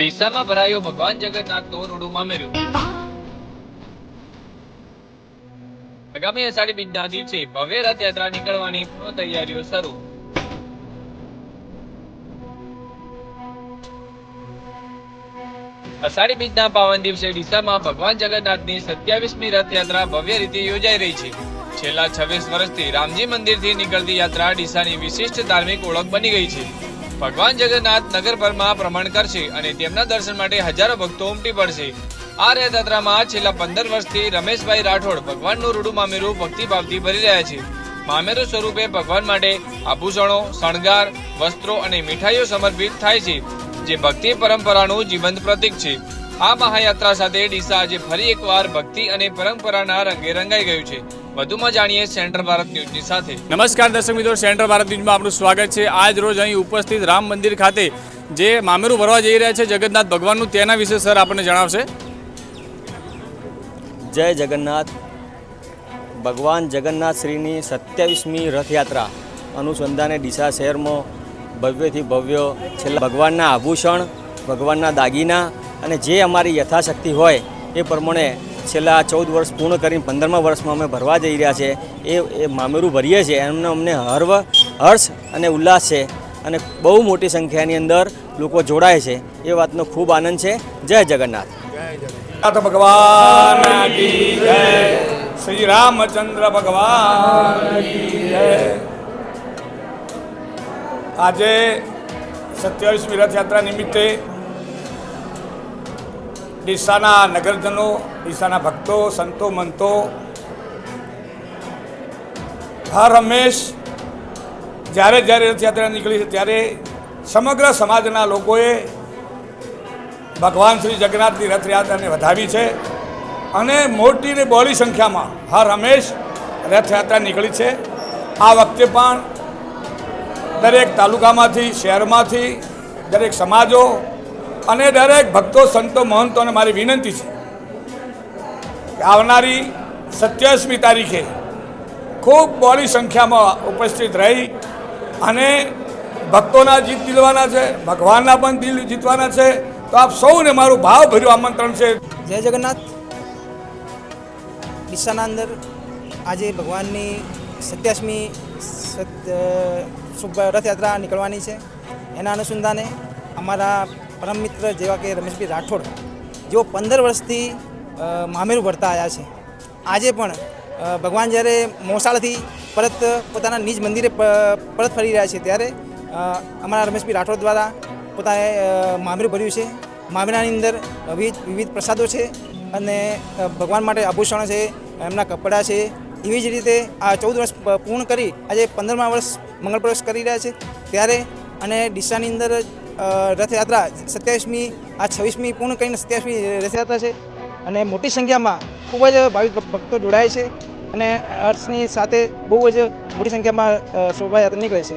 ડીસામાં ભરાયો ભગવાન જગન્નાથનો રૂડું મામેરું। આગામી અષાઢી બીજના દિવસે ભવ્ય રથયાત્રા નીકળવાની પૂર્વ તૈયારીઓ શરૂ। અષાઢી બીજના પાવન દિવસે ડીસામાં ભગવાન જગન્નાથની 27મી રથયાત્રા ભવ્ય રીતે યોજાઈ રહી છે। છેલ્લા 26 વર્ષથી રામજી મંદિરથી નીકળતી યાત્રા ડીસાની વિશિષ્ટ ધાર્મિક ઓળખ બની ગઈ છે। ભગવાન જગન્નાથ નગરભરમાં ભ્રમણ કરશે અને તેમના દર્શન માટે હજારો ભક્તો ઉમટી પડશે। આ રથયાત્રામાં છેલ્લા 15 વર્ષથી રમેશભાઈ રાઠોડ ભગવાનનું રૂડું મામેરું ભક્તિભાવથી ભરી રહ્યા છે। મામેરું સ્વરૂપે ભગવાન માટે આભૂષણો, શણગાર, વસ્ત્રો અને મીઠાઈઓ સમર્પિત થાય છે, જે ભક્તિ પરંપરાનું જીવંત પ્રતીક છે। આ મહાયાત્રા સાથે ડીસા આજે ફરી એકવાર ભક્તિ અને પરંપરાના રંગે રંગાઈ ગયું છે। વધુમાં જાણીએ સેન્ટ્રલ ભારત ન્યૂઝની સાથે। નમસ્કાર દર્શક મિત્રો, સેન્ટ્રલ ભારત ન્યૂઝમાં આપનું સ્વાગત છે। આજ રોજ અહીં ઉપસ્થિત રામ મંદિર ખાતે જે મામેરું ભરવા જઈ રહ્યા છે જગન્નાથ ભગવાનનું, તેના વિશે સર આપણને જણાવશે। જય જગન્નાથ। ભગવાન જગન્નાથ શ્રીની 27મી રથયાત્રા અનુસંધાને ડીસા શહેરમાં ભવ્યથી ભવ્ય છેલ્લા ભગવાનના આભૂષણ, ભગવાનના દાગીના અને જે અમારી યથાશક્તિ હોય એ પ્રમાણે છેલ્લા 14 વર્ષ પૂર્ણ કરીને 15મા વર્ષમાં અમે ભરવા જઈ રહ્યા છે। એ મામેરું ભરીએ છીએ, એમને અમને હર્ષ અને ઉલ્લાસ છે અને બહુ મોટી સંખ્યાની અંદર લોકો જોડાય છે, એ વાતનો ખૂબ આનંદ છે। જય જગન્નાથ। ભગવાન કી જય, શ્રી રામચંદ્ર ભગવાન કી જય। આજે 27મી રથયાત્રા નિમિત્તે ડીસાના નગરજનો, ડીસાના ભક્તો, સંતો, મંતો હર હંમેશ જ્યારે જ્યારે રથયાત્રા નીકળી છે ત્યારે સમગ્ર સમાજના લોકોએ ભગવાન શ્રી જગન્નાથની રથયાત્રાને વધાવી છે અને મોટી ને બહોળી સંખ્યામાં હર હંમેશ રથયાત્રા નીકળી છે। આ વખતે પણ દરેક તાલુકામાંથી, શહેરમાંથી, દરેક સમાજો અને દરેક ભક્તો, સંતો, મહંતોને મારી વિનંતી છે કે આવનારી 27મી તારીખે ખૂબ બહોળી સંખ્યામાં ઉપસ્થિત રહી અને ભક્તોના જીત દિલવાના છે, ભગવાનના પણ દિલ જીતવાના છે। તો આપ સૌને મારું ભાવભર્યું આમંત્રણ છે। જય જગન્નાથ। ડીસાના અંદર આજે ભગવાનની 27મી રથયાત્રા નીકળવાની છે। એના અનુસંધાને અમારા પરમ મિત્ર જેવા કે રમેશભાઈ રાઠોડ, જેઓ 15 વર્ષથી મામેરું ભરતા આવ્યા છે, આજે પણ ભગવાન જ્યારે મોસાળથી પરત પોતાના નિજ મંદિરે પરત ફરી રહ્યા છે ત્યારે અમારા રમેશભાઈ રાઠોડ દ્વારા પોતાએ મામેરું ભર્યું છે। મામેરાની અંદર વિવિધ પ્રસાદો છે અને ભગવાન માટે આભૂષણો છે, એમના કપડાં છે। એવી જ રીતે આ 14 વર્ષ પૂર્ણ કરી આજે 15મા વર્ષ મંગળ પ્રવેશ કરી રહ્યા છે ત્યારે અને ડીસાની અંદર રથયાત્રા 27મી, આ 26મી પૂર્ણ કરીને 27મી રથયાત્રા છે અને મોટી સંખ્યામાં ખૂબ જ ભાવિક ભક્તો જોડાય છે અને હર્ષની સાથે બહુ જ મોટી સંખ્યામાં શોભાયાત્રા નીકળે છે।